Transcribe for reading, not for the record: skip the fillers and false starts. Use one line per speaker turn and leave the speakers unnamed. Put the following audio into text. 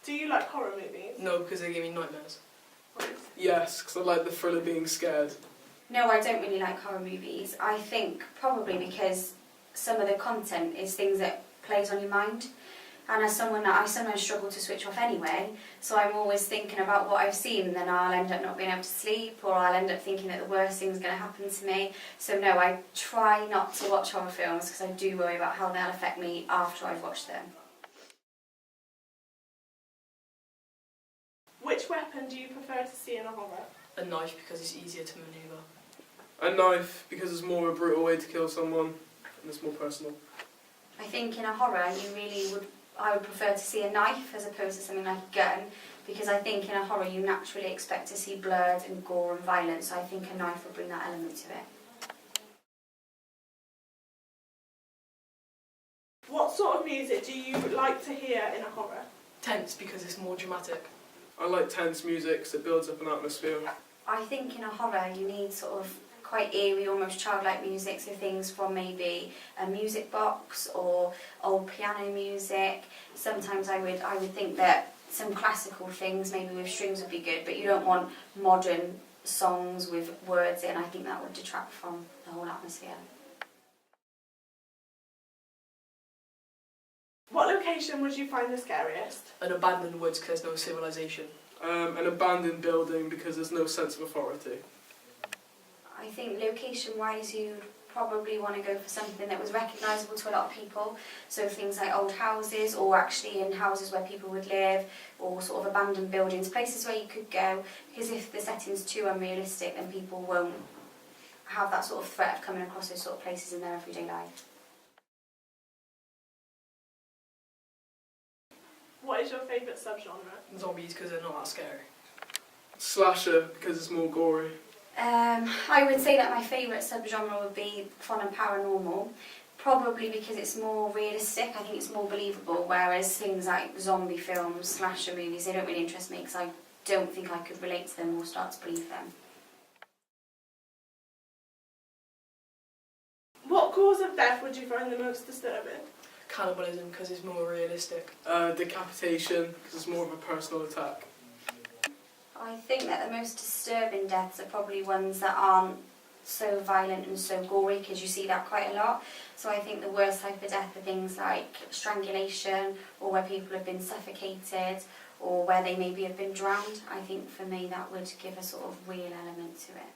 Do you like horror movies?
No, because they give me nightmares.
Yes, because I like the thrill of being scared.
No, I don't really like horror movies. I think probably because some of the content is things that plays on your mind. And as someone that I sometimes struggle to switch off anyway, so I'm always thinking about what I've seen, and then I'll end up not being able to sleep, or I'll end up thinking that the worst thing's going to happen to me. So no, I try not to watch horror films because I do worry about how they'll affect me after I've watched them.
Which weapon do you prefer to see in a horror?
A knife, because it's easier to manoeuvre.
A knife, because it's more a brutal way to kill someone, and it's more personal.
I think in a horror, I would prefer to see a knife as opposed to something like a gun, because I think in a horror you naturally expect to see blood and gore and violence, so I think a knife would bring that element to it.
What sort of music do you like to hear in a horror?
Tense, because it's more dramatic.
I like tense music because it builds up an atmosphere.
I think in a horror you need sort of quite eerie, almost childlike music, so things from maybe a music box or old piano music. Sometimes I would think that some classical things maybe with strings would be good, but you don't want modern songs with words in. I think that would detract from the whole atmosphere.
What location would you find the scariest?
An abandoned woods, because there's no civilization.
An abandoned building because there's no sense of authority.
I think location-wise you'd probably want to go for something that was recognisable to a lot of people, so things like old houses, or actually in houses where people would live, or sort of abandoned buildings, places where you could go, because if the setting's too unrealistic then people won't have that sort of threat of coming across those sort of places in their everyday life.
What is your favourite subgenre?
Zombies, because they're not that scary.
Slasher, because it's more gory.
I would say that my favourite subgenre would be fun and paranormal, probably because it's more realistic. I think it's more believable, whereas things like zombie films, slasher movies, they don't really interest me because I don't think I could relate to them or start to believe them.
What cause of death would you find the most disturbing?
Cannibalism, because it's more realistic.
Decapitation, because it's more of a personal attack.
I think that the most disturbing deaths are probably ones that aren't so violent and so gory, because you see that quite a lot. So I think the worst type of death are things like strangulation, or where people have been suffocated, or where they maybe have been drowned. I think for me that would give a sort of real element to it.